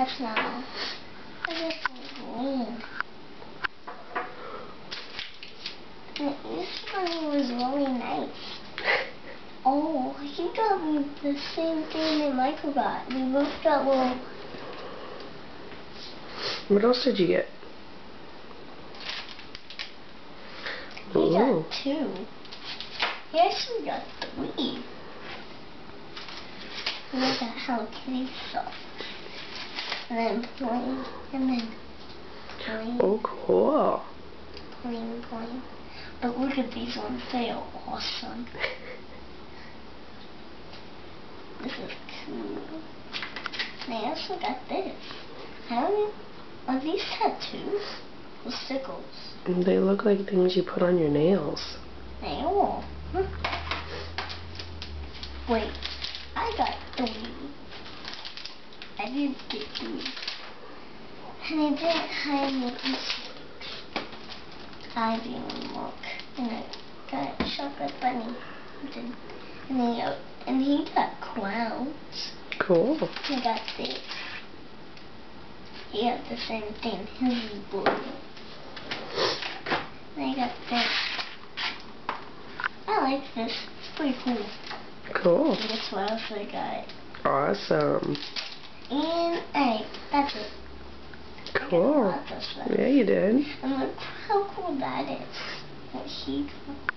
that's not. That's green. This one was really nice. Oh, he got me the same thing that Michael got. We both got little... What else did you get? He got 2. He actually got 3. And I got Hello Kitty stuff. And then plain. And then plain. Oh, cool. Plain. But look at these ones. They are awesome. This is cool. And I also got this. Are these tattoos? With stickles? They look like things you put on your nails. Nail? Wait, I got 3. I did get 3. And I didn't hide my eastwards. I didn't look. And I got a chocolate bunny. And he got clouds. Cool. He got this. He got the same thing. His is blue. And I got this. I like this. It's pretty cool. Cool. And guess what else I got? Awesome. And hey, that's it. Cool. Yeah, you did. And look how cool that is. What he got.